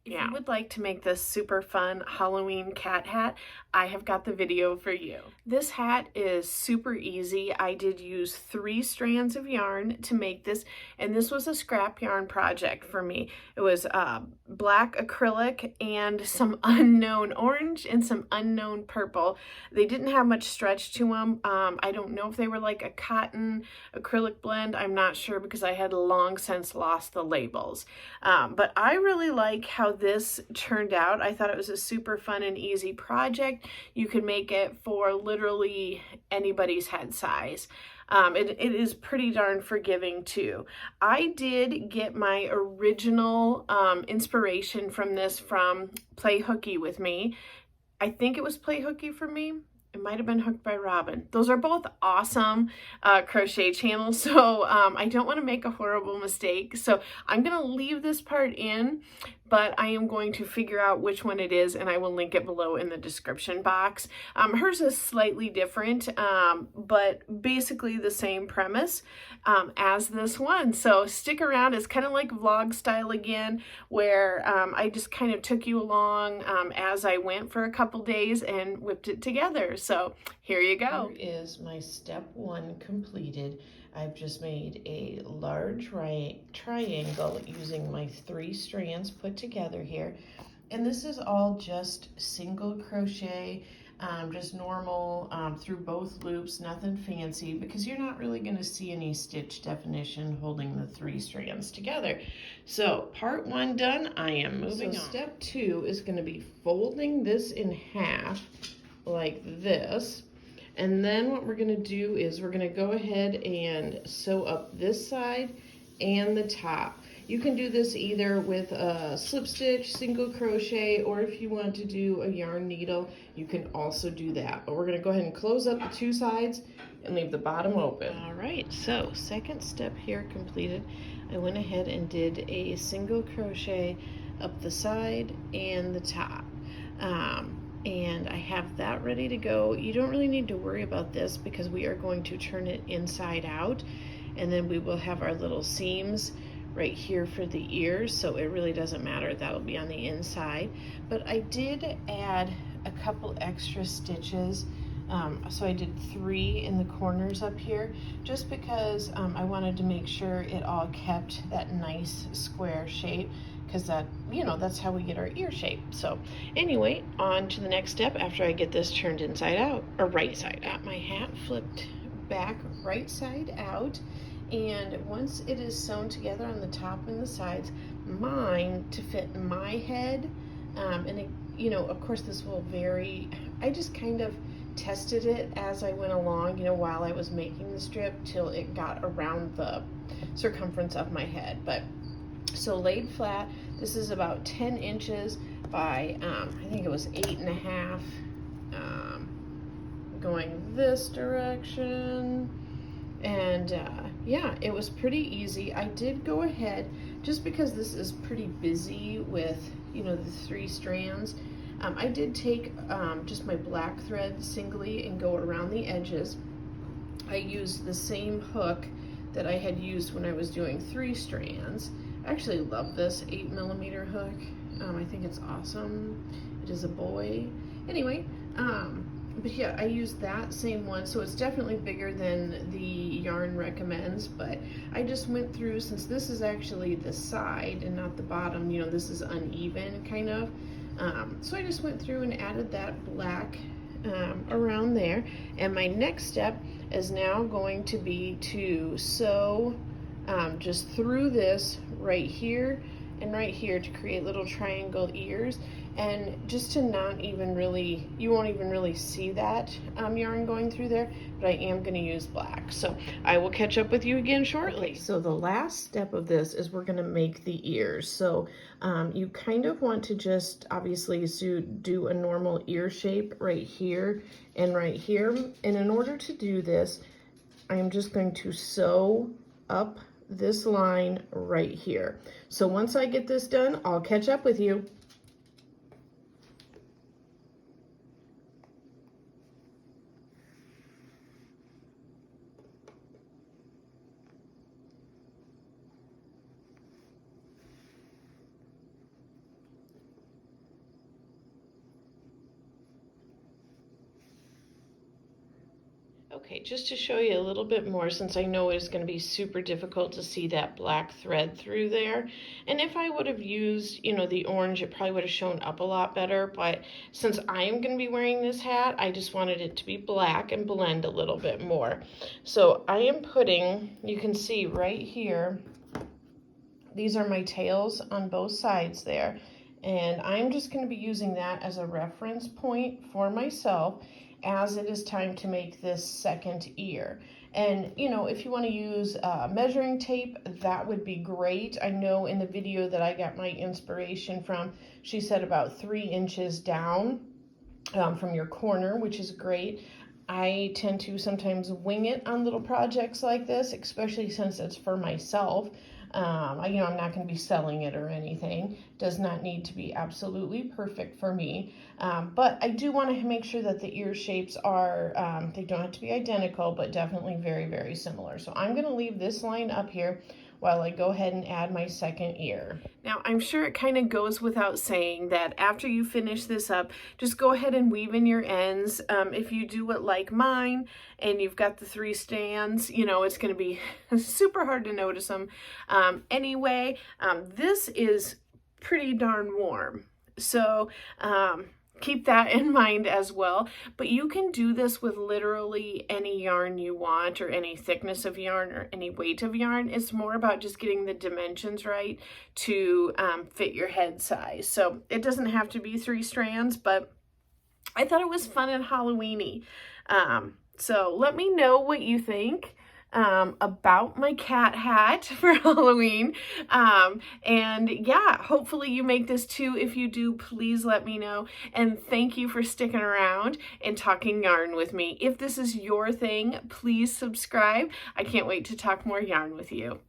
If you would like to make this super fun Halloween cat hat, I have got the video for you. This hat is super easy. I did use 3 strands of yarn to make this, and this was a scrap yarn project for me. It was black acrylic and some unknown orange and some unknown purple. They didn't have much stretch to them. I don't know if they were like a cotton acrylic blend. I'm not sure because I had long since lost the labels. But I really like how this turned out. I thought it was a super fun and easy project. You could make it for literally anybody's head size. It is pretty darn forgiving too. I did get my original inspiration from this from Play Hooky With Me. I think it was Play Hooky for Me. It might have been Hooked by Robin. Those are both awesome crochet channels, so I don't want to make a horrible mistake. So I'm going to leave this part in, but I am going to figure out which one it is, and I will link it below in the description box. Hers is slightly different, but basically the same premise as this one. So stick around. It's kind of like vlog style again, where I just kind of took you along as I went for a couple days and whipped it together. So here you go. Here is my step 1 completed. I've just made a large triangle using my 3 strands put together here. And this is all just single crochet, just normal through both loops, nothing fancy, because you're not really going to see any stitch definition holding the 3 strands together. So part 1 done, I am moving on. Step 2 is going to be folding this in half like this. And then what we're going to do is we're going to go ahead and sew up this side and the top. You can do this either with a slip stitch, single crochet, or if you want to do a yarn needle, you can also do that. But we're going to go ahead and close up the 2 sides and leave the bottom open. All right, so second step here completed. I went ahead and did a single crochet up the side and the top. And I have that ready to go. You don't really need to worry about this because we are going to turn it inside out, and then we will have our little seams right here for the ears, so it really doesn't matter. That'll be on the inside. But I did add a couple extra stitches. So I did 3 in the corners up here, just because I wanted to make sure it all kept that nice square shape, because that, you know, that's how we get our ear shape. So anyway, on to the next step after I get this turned inside out, or right side out. My hat flipped back right side out, and once it is sewn together on the top and the sides, mine to fit my head, and it, you know, of course this will vary. I just kind of tested it as I went along, you know, while I was making the strip, till it got around the circumference of my head. But so laid flat, this is about 10 inches by I think it was 8.5, going this direction. And yeah, it was pretty easy. I did go ahead, just because this is pretty busy with, you know, the 3 strands, I did take just my black thread singly and go around the edges. I used the same hook that I had used when I was doing 3 strands. I actually love this 8mm hook. I think it's awesome. It is a boy. Anyway, but yeah, I used that same one, so it's definitely bigger than the yarn recommends, but I just went through, since this is actually the side and not the bottom, you know, this is uneven kind of, so I just went through and added that black around there. And my next step is now going to be to sew just through this right here and right here to create little triangle ears, and just to not even really, you won't even really see that yarn going through there, but I am going to use black. So I will catch up with you again shortly. Okay, so the last step of this is we're going to make the ears. So you kind of want to just obviously do a normal ear shape right here and right here. And in order to do this, I am just going to sew up this line right here. So once I get this done, I'll catch up with you. Okay, just to show you a little bit more, since I know it's going to be super difficult to see that black thread through there. And if I would have used, you know, the orange, it probably would have shown up a lot better. But since I am going to be wearing this hat, I just wanted it to be black and blend a little bit more. So I am putting, you can see right here, these are my tails on both sides there. And I'm just going to be using that as a reference point for myself as it is time to make this second ear. And you know, if you want to use measuring tape, that would be great. I know in the video that I got my inspiration from, she said about 3 inches down from your corner, which is great. I tend to sometimes wing it on little projects like this, especially since it's for myself. You know, I'm not going to be selling it or anything. Does not need to be absolutely perfect for me. But I do want to make sure that the ear shapes are, they don't have to be identical, but definitely very, very similar. So I'm going to leave this line up here while I go ahead and add my second ear. Now, I'm sure it kind of goes without saying that after you finish this up, just go ahead and weave in your ends. If you do it like mine and you've got the 3 strands, you know, it's going to be super hard to notice them. Anyway, this is pretty darn warm. So, keep that in mind as well. But you can do this with literally any yarn you want, or any thickness of yarn, or any weight of yarn. It's more about just getting the dimensions right to fit your head size. So it doesn't have to be 3 strands, but I thought it was fun and Halloween-y. So let me know what you think about my cat hat for Halloween. And yeah, hopefully you make this too. If you do, please let me know. And thank you for sticking around and talking yarn with me. If this is your thing, please subscribe. I can't wait to talk more yarn with you.